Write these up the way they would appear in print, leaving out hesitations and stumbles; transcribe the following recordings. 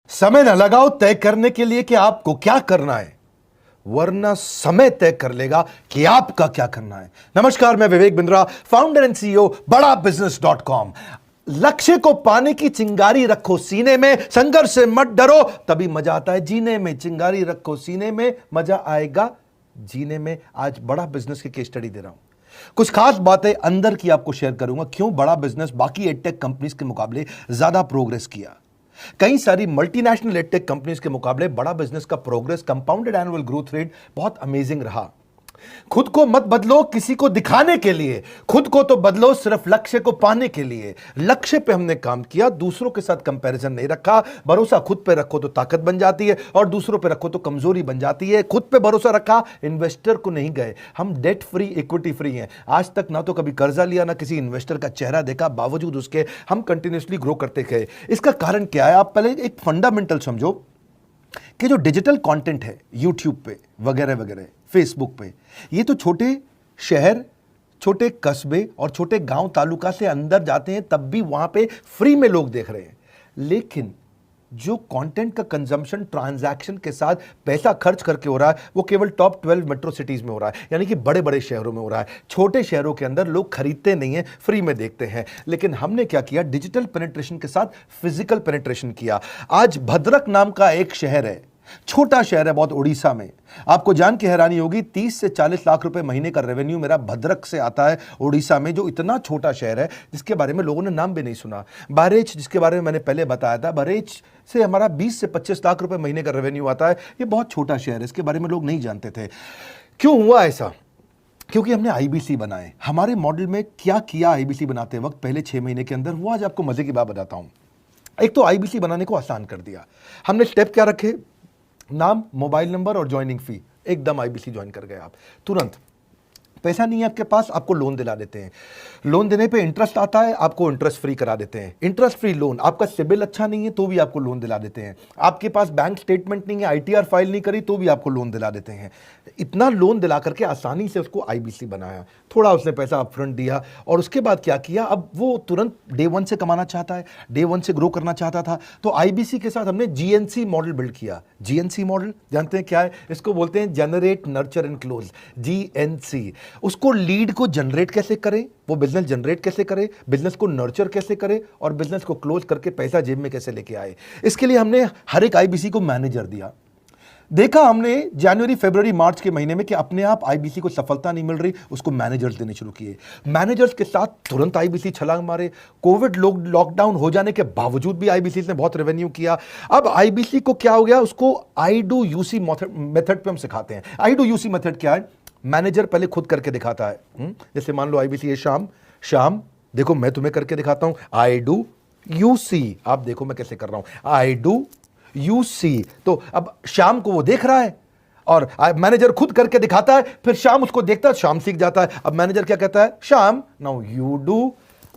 समय न लगाओ तय करने के लिए कि आपको क्या करना है, वरना समय तय कर लेगा कि आपका क्या करना है। नमस्कार, मैं Vivek Bindra, founder and CEO बड़ा बिजनेस .com। लक्ष्य को पाने की चिंगारी रखो सीने में, संघर्ष से मत डरो, तभी मजा आता है जीने में। चिंगारी रखो सीने में, मजा आएगा जीने में। आज बड़ा बिजनेस की केस स्टडी दे रहा हूं, कुछ खास बातें अंदर की आपको शेयर करूंगा, क्यों बड़ा बिजनेस बाकी एडटेक कंपनीज के मुकाबले ज्यादा प्रोग्रेस किया। कई सारी मल्टीनेशनल एडटेक कंपनीज के मुकाबले बड़ा बिजनेस का progress, compounded annual growth rate बहुत अमेजिंग रहा। खुद को मत बदलो किसी को दिखाने के लिए, खुद को तो बदलो सिर्फ लक्ष्य को पाने के लिए। लक्ष्य पे हमने काम किया, दूसरों के साथ कंपैरिजन नहीं रखा। भरोसा खुद पे रखो तो ताकत बन जाती है, और दूसरों पे रखो तो कमजोरी बन जाती है। खुद पे भरोसा रखा, इन्वेस्टर को नहीं गए। हम डेट फ्री, इक्विटी फ्री हैं। आज तक ना तो कभी कर्जा लिया, ना किसी इन्वेस्टर का चेहरा देखा, बावजूद उसके हम कंटिन्यूसली ग्रो करते गए। इसका कारण क्या है? आप पहले एक फंडामेंटल समझो कि जो डिजिटल कंटेंट है यूट्यूब पे वगैरह वगैरह, फेसबुक पे, ये तो छोटे शहर, छोटे कस्बे और छोटे गांव तालुका से अंदर जाते हैं, तब भी वहां पे फ्री में लोग देख रहे हैं। लेकिन जो कंटेंट का कंजम्पशन ट्रांजैक्शन के साथ पैसा खर्च करके हो रहा है, वो केवल टॉप 12 मेट्रो सिटीज में हो रहा है, यानी कि बड़े बड़े शहरों में हो रहा है। छोटे शहरों के अंदर लोग खरीदते नहीं हैं, फ्री में देखते हैं। लेकिन हमने क्या किया? डिजिटल पेनिट्रेशन के साथ फिजिकल पेनिट्रेशन किया। आज भद्रक नाम का एक शहर है, छोटा शहर है बहुत, उड़ीसा में। आपको जान के हैरानी होगी, 30 से 40 लाख रुपए महीने का रेवेन्यू मेरा भद्रक से आता है, उड़ीसा में, जो इतना छोटा शहर है जिसके बारे में लोगों ने नाम भी नहीं सुना। बहरेच, जिसके बारे में मैंने पहले बताया था, बहरेच से हमारा 20 से 25 लाख रुपए महीने का रेवेन्यू आता है। ये बहुत छोटा शहर है, इसके बारे में लोग नहीं जानते थे। क्यों हुआ ऐसा? क्योंकि हमने आईबीसी बनाए। हमारे मॉडल में क्या किया आईबीसी बनाते वक्त पहले 6 महीने के अंदर, वो आज आपको मजे की बात बताता हूं। एक तो आईबीसी बनाने को आसान कर दिया। हमने स्टेप क्या रखे? नाम, मोबाइल नंबर और ज्वाइनिंग फी, एकदम आईबीसी ज्वाइन कर गए आप तुरंत। पैसा नहीं है आपके पास, आपको लोन दिला देते हैं। लोन देने पे इंटरेस्ट आता है, आपको इंटरेस्ट फ्री करा देते हैं। Interest free loan. आपका सिबिल अच्छा नहीं है तो भी आपको लोन दिला देते हैं। आपके पास बैंक स्टेटमेंट नहीं है, आईटीआर फाइल नहीं करी तो भी आपको लोन दिला देते हैं। इतना लोन दिला करके आसानी से उसको आईबीसी बनाया। थोड़ा उसने पैसा अपफ्रंट दिया, और उसके बाद क्या किया? अब वो तुरंत डे 1 से कमाना चाहता है, डे 1 से ग्रो करना चाहता था, तो आईबीसी के साथ हमने जीएनसी मॉडल बिल्ड किया। जीएनसी मॉडल जानते हैं क्या है? इसको बोलते हैं generate, nurture and close, GNC. उसको लीड को जनरेट कैसे करें, वो बिजनेस जनरेट कैसे करे, बिजनेस को नर्चर कैसे करे, और बिजनेस को क्लोज करके पैसा जेब में कैसे लेके आए। इसके लिए हमने हर एक आईबीसी को मैनेजर दिया। देखा हमने जनवरी, फरवरी, मार्च के महीने में कि अपने आप आईबीसी को सफलता नहीं मिल रही, उसको मैनेजर्स देने शुरू किए। मैनेजर्स के साथ तुरंत आईबीसी छलांग मारे। कोविड लॉकडाउन हो जाने के बावजूद भी आईबीसी ने बहुत रेवेन्यू किया। अब आईबीसी को क्या हो गया? उसको आई डू यूसी मेथड पे हम सिखाते हैं। आई डू यूसी मेथड क्या है? मैनेजर पहले खुद करके दिखाता है। जैसे मान लो आईबीसी है, शाम देखो मैं तुम्हें करके दिखाता हूं, आई डू यू सी, आप देखो मैं कैसे कर रहा हूं, आई डू यू सी। तो अब शाम को वो देख रहा है, और मैनेजर खुद करके दिखाता है, फिर शाम उसको देखता है, शाम सीख जाता है। अब मैनेजर क्या कहता है? शाम, नाउ यू डू,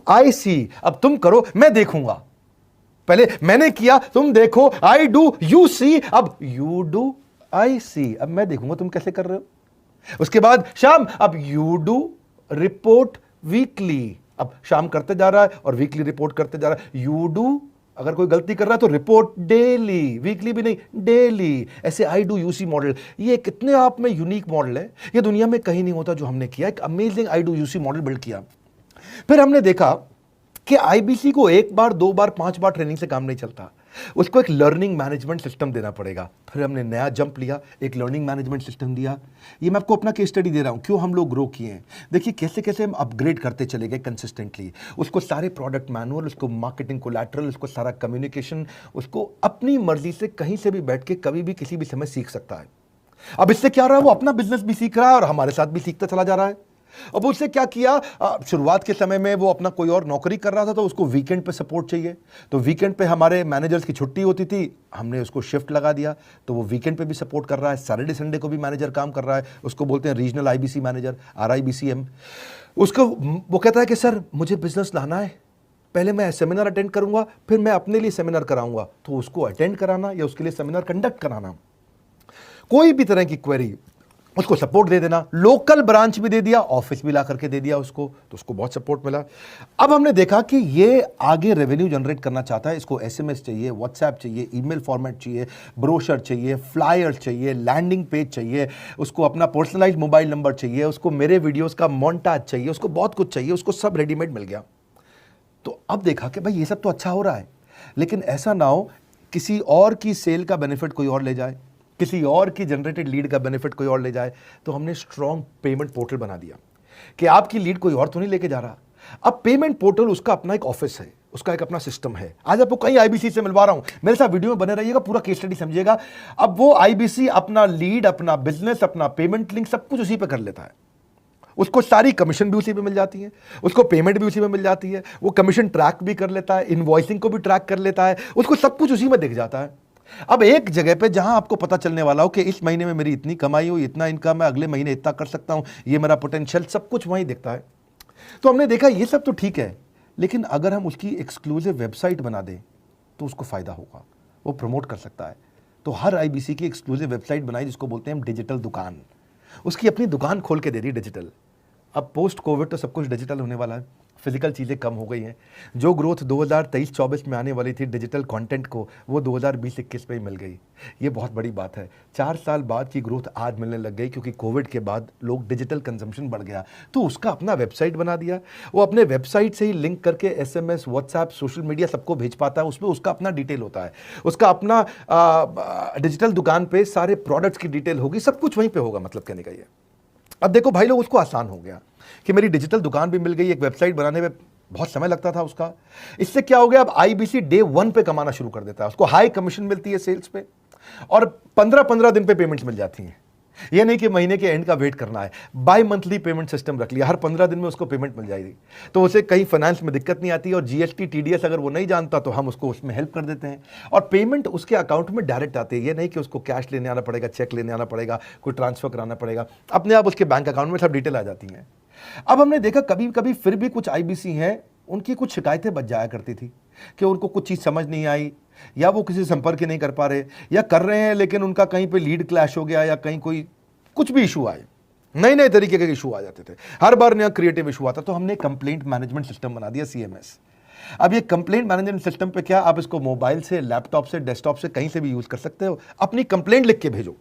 आई सी, अब तुम करो, मैं देखूंगा। पहले मैंने किया, तुम देखो, आई डू यू सी, अब यू डू आई सी, अब मैं देखूंगा तुम कैसे कर रहे हो। उसके बाद शाम, अब यू डू रिपोर्ट वीकली, अब शाम करते जा रहा है और वीकली रिपोर्ट करते जा रहा है। यू डू, अगर कोई गलती कर रहा है तो रिपोर्ट डेली, वीकली भी नहीं, डेली। ऐसे आई डू यूसी मॉडल, ये कितने आप में यूनिक मॉडल है, ये दुनिया में कहीं नहीं होता जो हमने किया। एक amazing I do UC model build किया। फिर हमने देखा कि आईबीसी को 1 बार, 2 बार, 5 बार ट्रेनिंग से काम नहीं चलता, उसको एक लर्निंग मैनेजमेंट सिस्टम देना पड़ेगा। फिर हमने नया जंप लिया, एक लर्निंग मैनेजमेंट सिस्टम दिया। ये मैं आपको अपना केस स्टडी दे रहा हूं, क्यों हम लोग ग्रो किए हैं। देखिए कैसे कैसे हम अपग्रेड करते चले गए कंसिस्टेंटली। उसको सारे प्रोडक्ट मैनुअल, उसको मार्केटिंग कोलैटरल, उसको सारा कम्युनिकेशन, उसको अपनी मर्जी से कहीं से भी बैठ के कभी भी किसी भी समय सीख सकता है। अब इससे क्या रहा है? वो अपना बिजनेस भी सीख रहा है और हमारे साथ भी सीखता चला जा रहा है। अब उससे क्या किया? शुरुआत के समय में वो अपना कोई और नौकरी कर रहा था, तो उसको वीकेंड पे सपोर्ट चाहिए। तो वीकेंड पे हमारे मैनेजर्स की छुट्टी होती थी, हमने उसको शिफ्ट लगा दिया, तो वो वीकेंड पे भी सपोर्ट कर रहा है। सैटरडे संडे को भी मैनेजर काम कर रहा है, उसको बोलते हैं रीजनल आईबीसी मैनेजर, RIBCM। उसको वो कहता है कि सर मुझे बिजनेस लाना है, पहले मैं सेमिनार अटेंड करूंगा, फिर मैं अपने लिए सेमिनार कराऊंगा। तो उसको अटेंड कराना या उसके लिए सेमिनार कंडक्ट कराना, कोई भी तरह की क्वेरी, उसको सपोर्ट दे देना, लोकल ब्रांच भी दे दिया, ऑफिस भी ला करके दे दिया उसको, तो उसको बहुत सपोर्ट मिला। अब हमने देखा कि ये आगे रेवेन्यू जनरेट करना चाहता है, इसको एसएमएस चाहिए, व्हाट्सएप चाहिए, ईमेल फॉर्मेट चाहिए, ब्रोशर चाहिए, फ्लायर चाहिए, लैंडिंग पेज चाहिए, उसको अपना पर्सनलाइज्ड मोबाइल नंबर चाहिए, उसको मेरे वीडियोस का मोन्टाज चाहिए, उसको बहुत कुछ चाहिए, उसको सब रेडीमेड मिल गया। तो अब देखा कि भाई ये सब तो अच्छा हो रहा है, लेकिन ऐसा ना हो किसी और की सेल का बेनिफिट कोई और ले जाए, किसी और की जनरेटेड लीड का बेनिफिट कोई और ले जाए। तो हमने स्ट्रॉन्ग पेमेंट पोर्टल बना दिया कि आपकी लीड कोई और तो नहीं लेके जा रहा। अब पेमेंट पोर्टल उसका अपना एक ऑफिस है, उसका एक अपना सिस्टम है। आज आपको कई आईबीसी से मिलवा रहा हूं, मेरे साथ वीडियो में बने रहिएगा, पूरा केस स्टडी समझिएगा। अब वो आईबीसी अपना लीड, अपना बिजनेस, अपना पेमेंट लिंक सब कुछ उसी पे कर लेता है। उसको सारी कमीशन भी उसी पे मिल जाती है, उसको पेमेंट भी उसी में मिल जाती है, वो कमीशन ट्रैक भी कर लेता है, इनवॉइसिंग को भी ट्रैक कर लेता है, उसको सब कुछ उसी में दिख जाता है। अब एक जगह पे जहां आपको पता चलने वाला हो कि इस महीने में मेरी इतनी कमाई हुई, इतना इनकम है, अगले महीने इतना कर सकता हूं, ये मेरा पोटेंशियल, सब कुछ वहीं दिखता है। तो हमने देखा ये सब तो ठीक है, लेकिन अगर हम उसकी एक्सक्लूसिव वेबसाइट बना दें तो उसको फायदा होगा, वो प्रमोट कर सकता है। तो हर आईबीसी की एक्सक्लूसिव वेबसाइट बनाई, जिसको बोलते हैं हम डिजिटल दुकान। उसकी अपनी दुकान खोल के दे दी डिजिटल। अब पोस्ट कोविड तो सब कुछ डिजिटल होने वाला है, फिजिकल चीज़ें कम हो गई हैं। जो ग्रोथ 2023-24 में आने वाली थी डिजिटल कंटेंट को, वो 2020-21 में ही मिल गई। ये बहुत बड़ी बात है। 4 साल बाद की ग्रोथ आज मिलने लग गई, क्योंकि कोविड के बाद लोग डिजिटल कंजम्पशन बढ़ गया। तो उसका अपना वेबसाइट बना दिया, वो अपने वेबसाइट से ही लिंक करके एसएमएस, व्हाट्सएप, सोशल मीडिया सबको भेज पाता है। उसमें उसका अपना डिटेल होता है, उसका अपना डिजिटल दुकान पे सारे प्रोडक्ट्स की डिटेल होगी, सब कुछ वहीं पर होगा। मतलब कहने का ये, अब देखो भाई लोग, उसको आसान हो गया कि मेरी डिजिटल दुकान भी मिल गई। एक वेबसाइट बनाने में बहुत समय लगता था उसका। इससे क्या हो गया, अब आईबीसी डे 1 पे कमाना शुरू कर देता है। उसको हाई कमीशन मिलती है सेल्स पे, और 15-15 दिन पे पेमेंट्स मिल जाती हैं। ये नहीं कि महीने के एंड का वेट करना है, बाई मंथली पेमेंट सिस्टम रख लिया, हर 15 दिन में उसको पेमेंट मिल जाएगी। तो उसे कहीं फाइनेंस में दिक्कत नहीं आती, और जीएसटी, टीडीएस अगर वो नहीं जानता तो हम उसको उसमें हेल्प कर देते हैं, और पेमेंट उसके अकाउंट में डायरेक्ट आती है। ये नहीं कि उसको कैश लेने आना पड़ेगा, चेक लेने आना पड़ेगा, कोई ट्रांसफर कराना पड़ेगा, अपने आप उसके बैंक अकाउंट में सब डिटेल आ जाती हैं। अब हमने देखा कभी कभी फिर भी कुछ आईबीसी हैं, उनकी कुछ शिकायतें बच जाया करती थी कि उनको कुछ चीज़ समझ नहीं आई, या वो किसी संपर्क ही नहीं कर पा रहे, या कर रहे हैं लेकिन उनका कहीं पे लीड क्लैश हो गया, या कहीं कोई कुछ भी इशू आए, नए नए तरीके के इशू आ जाते थे, हर बार नया क्रिएटिव इशू आता। तो हमने कंप्लेंट मैनेजमेंट सिस्टम बना दिया, सीएमएस। अब ये कंप्लेंट मैनेजमेंट सिस्टम पे क्या, आप इसको मोबाइल से, लैपटॉप से, डेस्कटॉप से, कहीं से भी यूज कर सकते हो। अपनी कंप्लेंट लिख के भेजो,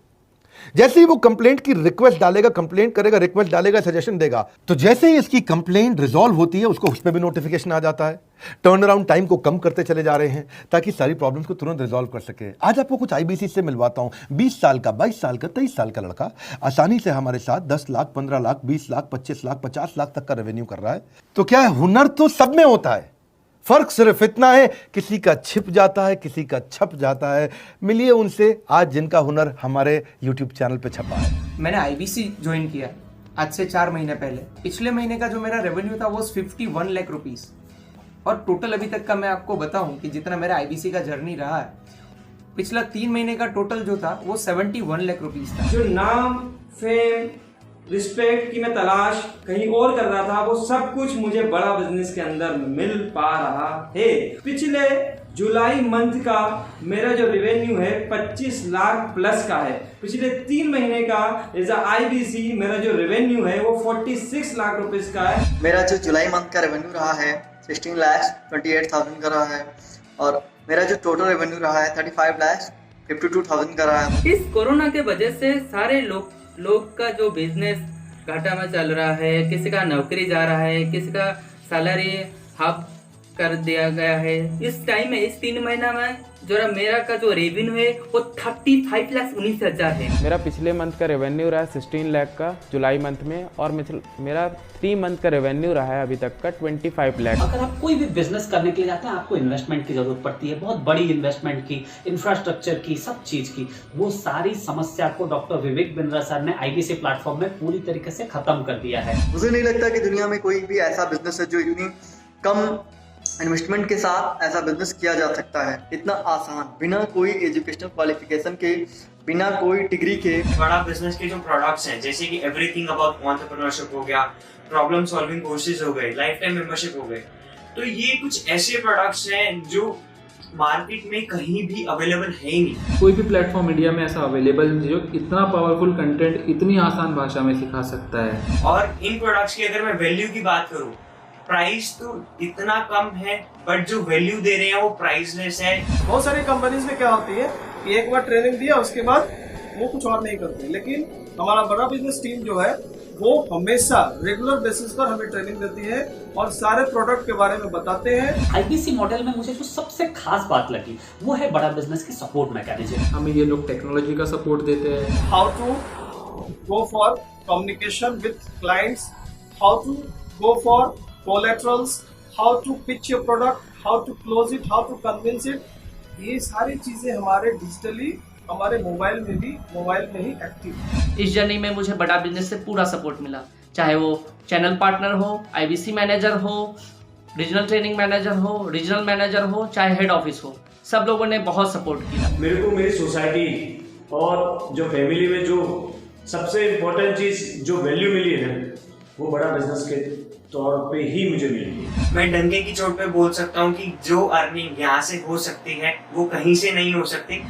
जैसे ही वो कंप्लेंट की रिक्वेस्ट डालेगा, कंप्लेंट करेगा, रिक्वेस्ट डालेगा, सजेशन देगा, तो जैसे ही इसकी कंप्लेंट रिजॉल्व होती है उसको उस पर भी नोटिफिकेशन आ जाता है। टर्न अराउंड टाइम को कम करते चले जा रहे हैं ताकि सारी प्रॉब्लम्स को तुरंत रिजॉल्व कर सके। आज आपको कुछ आईबीसी से मिलवाता हूं। 20 साल का, 22 साल का, 23 साल का लड़का आसानी से हमारे साथ 10 लाख, 15 लाख, 20 लाख, 25 लाख, 50 लाख तक का रेवेन्यू कर रहा है। तो क्या है, हुनर तो सब में होता है, फर्क सिर्फ इतना है किसी का छिप जाता है, किसी का छप जाता है। मिलिए उनसे आज जिनका हुनर हमारे YouTube चैनल पे छपा है। मैंने आईबीसी ज्वाइन किया आज से 4 महीने पहले। पिछले महीने का जो मेरा रेवेन्यू था वो 51 लाख रुपीस, और टोटल अभी तक का मैं आपको बताऊं कि जितना मेरा आईबीसी का जर्नी रहा है, पिछला 3 महीने का टोटल जो था वो 71 लाख रुपीस था। जो नाम, फेम, रिस्पेक्ट की मैं तलाश कहीं और कर रहा था, वो सब कुछ मुझे बड़ा बिजनेस के अंदर मिल पा रहा है। पिछले जुलाई मंथ का मेरा जो रेवेन्यू है 25 लाख प्लस का है। पिछले 3 महीने का एज आईबीसी मेरा जो रेवेन्यू है वो 46 लाख रुपीस का है। मेरा जो जुलाई मंथ का रेवेन्यू रहा है 16,28,000 का रहा है, और मेरा जो टोटल रेवेन्यू रहा है 35,52,000 का रहा है। इस कोरोना के वजह से सारे लोग का जो बिजनेस घाटा में चल रहा है, किसी का नौकरी जा रहा है, किसी का सैलरी हाफ कर दिया गया है। इस टाइम में, इस 3 महीना में जो मेरा का जो रेवेन्यू है वो 35,19,000 है। मेरा पिछले मंथ का रेवेन्यू रहा है 16 लाख का जुलाई मंथ में, और मेरा 3 मंथ का रेवेन्यू रहा है अभी तक का 25 लाख। अगर आप कोई भी बिजनेस करने के लिए जाते हैं, आपको इन्वेस्टमेंट की जरूरत पड़ती है, बहुत बड़ी इन्वेस्टमेंट की, इंफ्रास्ट्रक्चर की, सब चीज की। वो सारी समस्या को डॉक्टर विवेक बिंद्रा सर ने आईबीसी प्लेटफॉर्म में पूरी तरीके से खत्म कर दिया है। मुझे नहीं लगता कि दुनिया में कोई भी ऐसा बिजनेस है जो इतनी कम इन्वेस्टमेंट के साथ ऐसा बिजनेस किया जा सकता है, इतना आसान, बिना कोई एजुकेशनल क्वालिफिकेशन के, बिना कोई डिग्री के। बड़ा बिजनेस के जो प्रोडक्ट्स हैं, जैसे कि एवरीथिंग अबाउट एंटरप्रेन्योरशिप हो गया, प्रॉब्लम सॉल्विंग कोर्सेज हो गए, लाइफ टाइम मेंबरशिप हो गए, तो ये कुछ ऐसे प्रोडक्ट्स हैं जो मार्केट में कहीं भी अवेलेबल है ही नहीं। कोई भी प्लेटफॉर्म इंडिया में ऐसा अवेलेबल नहीं जो इतना पावरफुल कंटेंट इतनी आसान भाषा में सिखा सकता है। और इन प्रोडक्ट्स की अगर मैं वैल्यू की बात करूं, प्राइस तो इतना कम है बट जो वैल्यू दे रहे हैं वो प्राइसलेस है। बहुत सारी कंपनीज में क्या होती है कि एक बार ट्रेनिंग दिया उसके बाद वो कुछ और नहीं करते, लेकिन हमारा बड़ा बिजनेस टीम जो है वो हमेशा रेगुलर बेसिस पर हमें ट्रेनिंग देती है और सारे प्रोडक्ट के बारे में बताते हैं। आईबीसी मॉडल में मुझे जो सबसे खास बात लगी वो है बड़ा बिजनेस की सपोर्ट मैकेनिज्म। हमें ये लोग टेक्नोलॉजी का सपोर्ट देते हैं। How to go for communication with clients, how to go for collaterals, how to pitch your product, how to close it, how to convince it, ये सारी चीजें हमारे डिजिटली हमारे मोबाइल में ही एक्टिव। इस जर्नी में मुझे बड़ा बिजनेस से पूरा सपोर्ट मिला, चाहे वो चैनल पार्टनर हो, आईबीसी मैनेजर हो, रीजनल ट्रेनिंग मैनेजर हो, रीजनल मैनेजर हो, चाहे हेड ऑफिस हो, सब लोगों ने बहुत सपोर्ट किया। मेरे को मेरी सोसाइटी और जो फैमिली में जो सबसे इम्पोर्टेंट चीज जो वैल्यू मिली है ना, वो बड़ा बिजनेस के तौर पे ही मुझे मिली है। मैं डंके की चोट पे बोल सकता हूँ कि जो अर्निंग यहाँ से हो सकती है वो कहीं से नहीं हो सकती।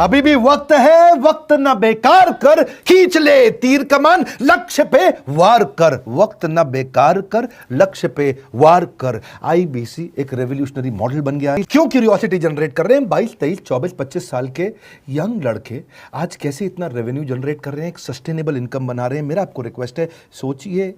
अभी भी वक्त है, वक्त न बेकार कर, खींच ले तीर कमान, लक्ष्य पे वार कर, वक्त न बेकार कर, लक्ष्य पे वार कर। आईबीसी एक रेवोल्यूशनरी मॉडल बन गया है। क्यों क्यूरियोसिटी जनरेट कर रहे हैं 22, 23, 24, 25 साल के यंग लड़के आज कैसे इतना रेवेन्यू जनरेट कर रहे हैं, एक सस्टेनेबल इनकम बना रहे हैं। मेरा आपको रिक्वेस्ट है, सोचिए,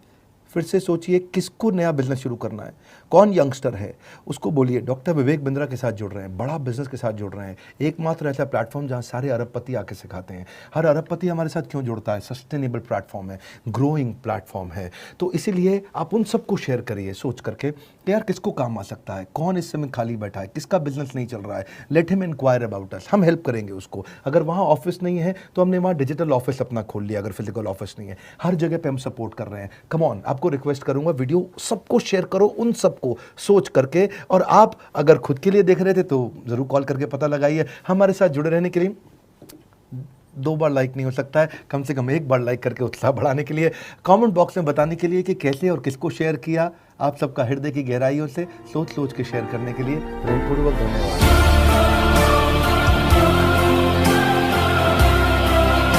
फिर से सोचिए, किसको नया बिजनेस शुरू करना है, कौन यंगस्टर है, उसको बोलिए डॉक्टर विवेक बिंद्रा के साथ जुड़ रहे हैं, बड़ा बिजनेस के साथ जुड़ रहे हैं। एकमात्र ऐसा प्लेटफॉर्म जहां सारे अरबपति आके सिखाते हैं। हर अरबपति हमारे साथ क्यों जुड़ता है? सस्टेनेबल प्लेटफॉर्म है, ग्रोइंग प्लेटफॉर्म है। तो इसीलिए आप उन सबको शेयर करिए सोच करके कि यार किसको काम आ सकता है, कौन इस समय खाली बैठा है, किसका बिजनेस नहीं चल रहा है, let him enquire about us, हम हेल्प करेंगे उसको। अगर वहाँ ऑफिस नहीं है तो हमने वहाँ डिजिटल ऑफिस अपना खोल लिया, अगर फिजिकल ऑफिस नहीं है, हर जगह पे हम सपोर्ट कर रहे हैं। कम ऑन, आपको रिक्वेस्ट करूंगा वीडियो सबको शेयर करो, उन सबको सोच करके। और आप अगर खुद के लिए देख रहे थे तो जरूर कॉल करके पता लगाइए। हमारे साथ जुड़े रहने के लिए 2 बार लाइक नहीं हो सकता है, कम से कम 1 बार लाइक करके उत्साह बढ़ाने के लिए, कमेंट बॉक्स में बताने के लिए कि कैसे और किसको शेयर किया। आप सबका हृदय की गहराइयों से सोच सोच के शेयर करने के लिए प्रेमपूर्वक धन्यवाद।